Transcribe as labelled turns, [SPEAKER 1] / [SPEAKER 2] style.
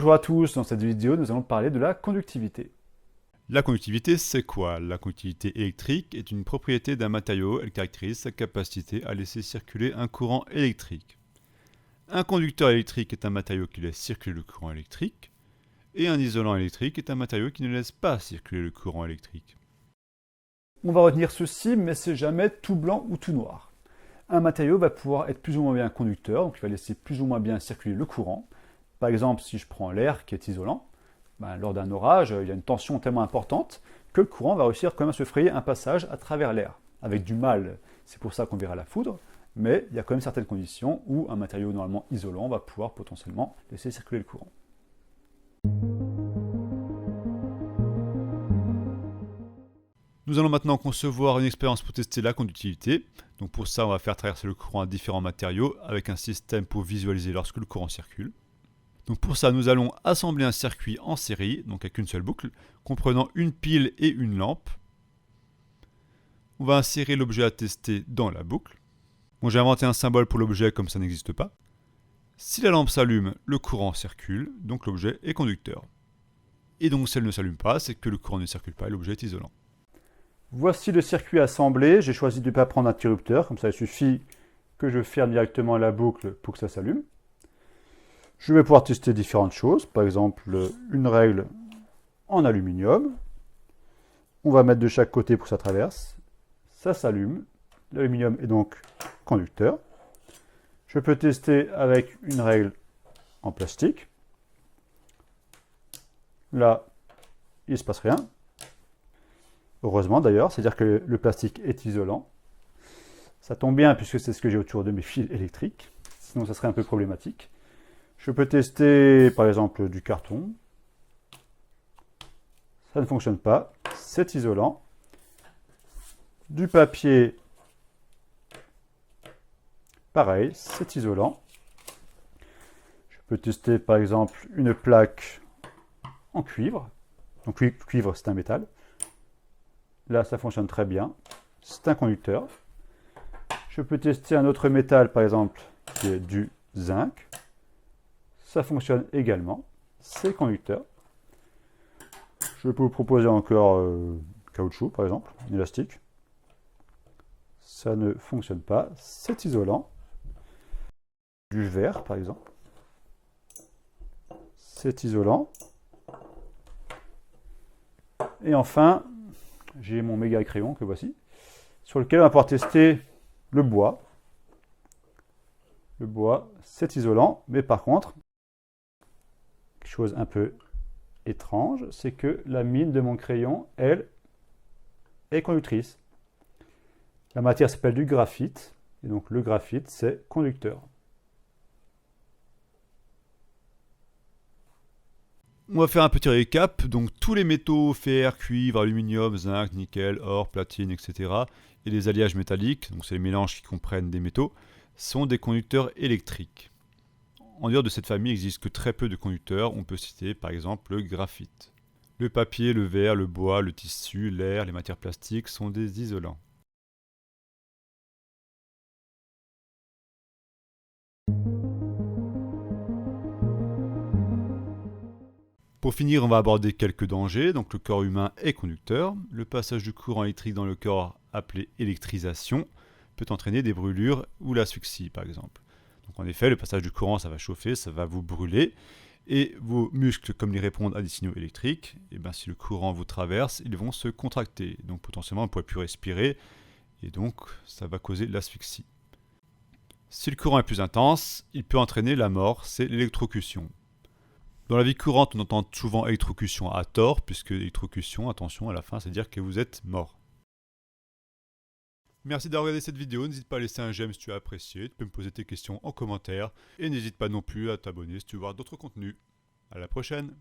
[SPEAKER 1] Bonjour à tous, dans cette vidéo nous allons parler de la conductivité.
[SPEAKER 2] La conductivité, c'est quoi? La conductivité électrique est une propriété d'un matériau. Elle caractérise sa capacité à laisser circuler un courant électrique. Un conducteur électrique est un matériau qui laisse circuler le courant électrique, et un isolant électrique est un matériau qui ne laisse pas circuler le courant électrique.
[SPEAKER 1] On va retenir ceci, mais c'est jamais tout blanc ou tout noir. Un matériau va pouvoir être plus ou moins bien conducteur, donc il va laisser plus ou moins bien circuler le courant. Par exemple, si je prends l'air qui est isolant, lors d'un orage, il y a une tension tellement importante que le courant va réussir quand même à se frayer un passage à travers l'air, avec du mal. C'est pour ça qu'on verra la foudre, mais il y a quand même certaines conditions où un matériau normalement isolant va pouvoir potentiellement laisser circuler le courant.
[SPEAKER 2] Nous allons maintenant concevoir une expérience pour tester la conductivité. Donc pour ça, on va faire traverser le courant à différents matériaux avec un système pour visualiser lorsque le courant circule. Donc pour ça, nous allons assembler un circuit en série, donc avec une seule boucle, comprenant une pile et une lampe. On va insérer l'objet à tester dans la boucle. Bon, j'ai inventé un symbole pour l'objet comme ça n'existe pas. Si la lampe s'allume, le courant circule, donc l'objet est conducteur. Et donc si elle ne s'allume pas, c'est que le courant ne circule pas et l'objet est isolant.
[SPEAKER 1] Voici le circuit assemblé. J'ai choisi de ne pas prendre d'interrupteur, comme ça il suffit que je ferme directement la boucle pour que ça s'allume. Je vais pouvoir tester différentes choses, par exemple une règle en aluminium. On va mettre de chaque côté pour que ça traverse. Ça s'allume. L'aluminium est donc conducteur. Je peux tester avec une règle en plastique. Là, il ne se passe rien. Heureusement d'ailleurs, c'est-à-dire que le plastique est isolant. Ça tombe bien puisque c'est ce que j'ai autour de mes fils électriques. Sinon, ça serait un peu problématique. Je peux tester par exemple du carton. Ça ne fonctionne pas. C'est isolant. Du papier. Pareil, c'est isolant. Je peux tester par exemple une plaque en cuivre. Donc cuivre, c'est un métal. Là, ça fonctionne très bien. C'est un conducteur. Je peux tester un autre métal, par exemple, qui est du zinc. Ça fonctionne également. C'est conducteur. Je peux vous proposer encore caoutchouc, par exemple, un élastique. Ça ne fonctionne pas. C'est isolant. Du verre, par exemple. C'est isolant. Et enfin, j'ai mon méga crayon que voici, sur lequel on va pouvoir tester le bois. Le bois, c'est isolant, mais par contre, quelque chose un peu étrange, c'est que la mine de mon crayon, elle, est conductrice. La matière s'appelle du graphite, et donc le graphite, c'est conducteur.
[SPEAKER 2] On va faire un petit récap. Donc tous les métaux, fer, cuivre, aluminium, zinc, nickel, or, platine, etc. et les alliages métalliques, donc c'est les mélanges qui comprennent des métaux, sont des conducteurs électriques. En dehors de cette famille, il n'existe que très peu de conducteurs. On peut citer par exemple le graphite. Le papier, le verre, le bois, le tissu, l'air, les matières plastiques sont des isolants. Pour finir, on va aborder quelques dangers. Donc le corps humain est conducteur. Le passage du courant électrique dans le corps, appelé électrisation, peut entraîner des brûlures ou l'asphyxie par exemple. Donc en effet, le passage du courant, ça va chauffer, ça va vous brûler. Et vos muscles, comme ils répondent à des signaux électriques, et bien, si le courant vous traverse, ils vont se contracter. Donc potentiellement, vous ne pourrez plus respirer. Et donc, ça va causer l'asphyxie. Si le courant est plus intense, il peut entraîner la mort, c'est l'électrocution. Dans la vie courante, on entend souvent électrocution à tort, puisque électrocution, attention, à la fin, c'est dire que vous êtes mort. Merci d'avoir regardé cette vidéo, n'hésite pas à laisser un j'aime si tu as apprécié, tu peux me poser tes questions en commentaire, et n'hésite pas non plus à t'abonner si tu veux voir d'autres contenus. À la prochaine!